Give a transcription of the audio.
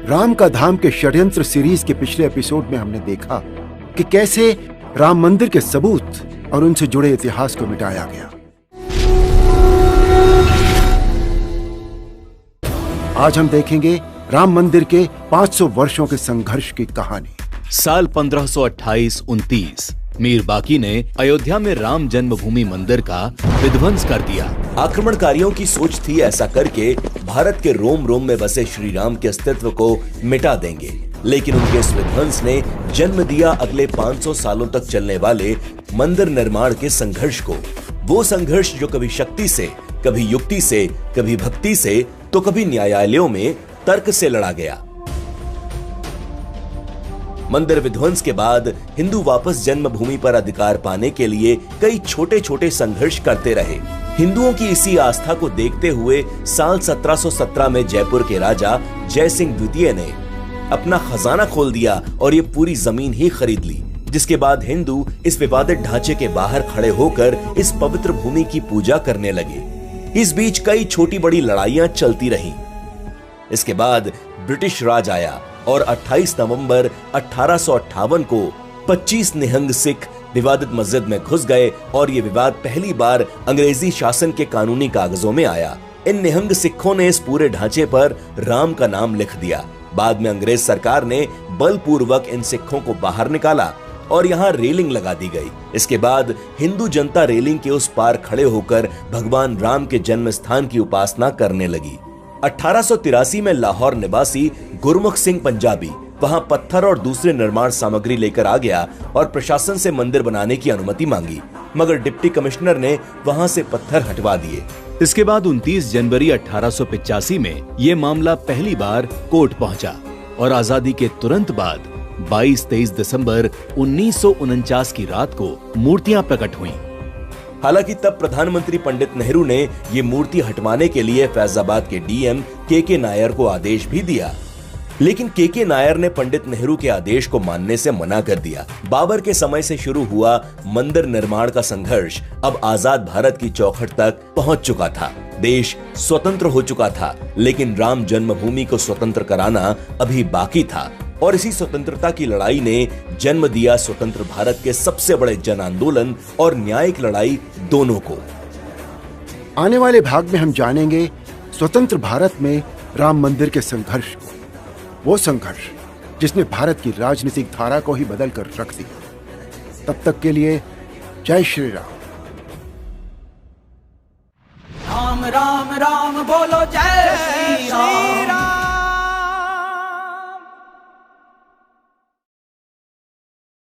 राम का धाम के षड्यंत्र सीरीज के पिछले एपिसोड में हमने देखा कि कैसे राम मंदिर के सबूत और उनसे जुड़े इतिहास को मिटाया गया। आज हम देखेंगे राम मंदिर के 500 वर्षों के संघर्ष की कहानी। साल 1528-29 मीर बाकी ने अयोध्या में राम जन्मभूमि मंदिर का विध्वंस कर दिया। आक्रमणकारियों की सोच थी ऐसा करके भारत के रोम रोम में बसे श्री राम के अस्तित्व को मिटा देंगे, लेकिन उनके इस विध्वंस ने जन्म दिया अगले 500 सालों तक चलने वाले मंदिर निर्माण के संघर्ष को। वो संघर्ष जो कभी शक्ति से, कभी युक्ति से, कभी भक्ति से, तो कभी न्यायालयों में तर्क से लड़ा गया। मंदिर विध्वंस के बाद हिंदू वापस जन्मभूमि पर अधिकार पाने के लिए कई छोटे छोटे संघर्ष करते रहे। हिंदुओं की इसी आस्था को देखते हुए साल 1717 में जयपुर के राजा जय सिंह द्वितीय ने अपना खजाना खोल दिया और ये पूरी जमीन ही खरीद ली, जिसके बाद हिंदू इस विवादित ढांचे के बाहर खड़े होकर इस पवित्र भूमि की पूजा करने लगे। इस बीच कई छोटी बड़ी लड़ाइयां चलती रहीं। इसके बाद ब्रिटिश राज आया और 28 नवंबर 1858 को 25 निहंग सिख विवादित मस्जिद में घुस गए और ये विवाद पहली बार अंग्रेजी शासन के कानूनी कागजों में आया। इन निहंग सिखों ने इस पूरे ढांचे पर राम का नाम लिख दिया। बाद में अंग्रेज सरकार ने बलपूर्वक इन सिखों को बाहर निकाला और यहाँ रेलिंग लगा दी गई। इसके बाद हिंदू जनता रेलिंग के उस पार खड़े होकर भगवान राम के जन्म स्थान की उपासना करने लगी। 1883 में लाहौर निवासी गुरमुख सिंह पंजाबी वहां पत्थर और दूसरे निर्माण सामग्री लेकर आ गया और प्रशासन से मंदिर बनाने की अनुमति मांगी, मगर डिप्टी कमिश्नर ने वहां से पत्थर हटवा दिए। इसके बाद 29 जनवरी 1885 में ये मामला पहली बार कोर्ट पहुंचा और आजादी के तुरंत बाद 22-23 दिसंबर 1949 की रात को मूर्तियां प्रकट हुईं। हालांकि तब प्रधानमंत्री पंडित नेहरू ने ये मूर्ति हटवाने के लिए फैजाबाद के डीएम के नायर को आदेश भी दिया, लेकिन के नायर ने पंडित नेहरू के आदेश को मानने से मना कर दिया। बाबर के समय से शुरू हुआ मंदिर निर्माण का संघर्ष अब आजाद भारत की चौखट तक पहुंच चुका था। देश स्वतंत्र हो चुका था, लेकिन राम जन्मभूमि को स्वतंत्र कराना अभी बाकी था और इसी स्वतंत्रता की लड़ाई ने जन्म दिया स्वतंत्र भारत के सबसे बड़े जन आंदोलन और न्यायिक लड़ाई दोनों को। आने वाले भाग में हम जानेंगे स्वतंत्र भारत में राम मंदिर के संघर्ष को, वो संघर्ष जिसने भारत की राजनीतिक धारा को ही बदल कर रख दिया। तब तक के लिए जय श्री राम। राम राम राम बोलो जय श्री राम।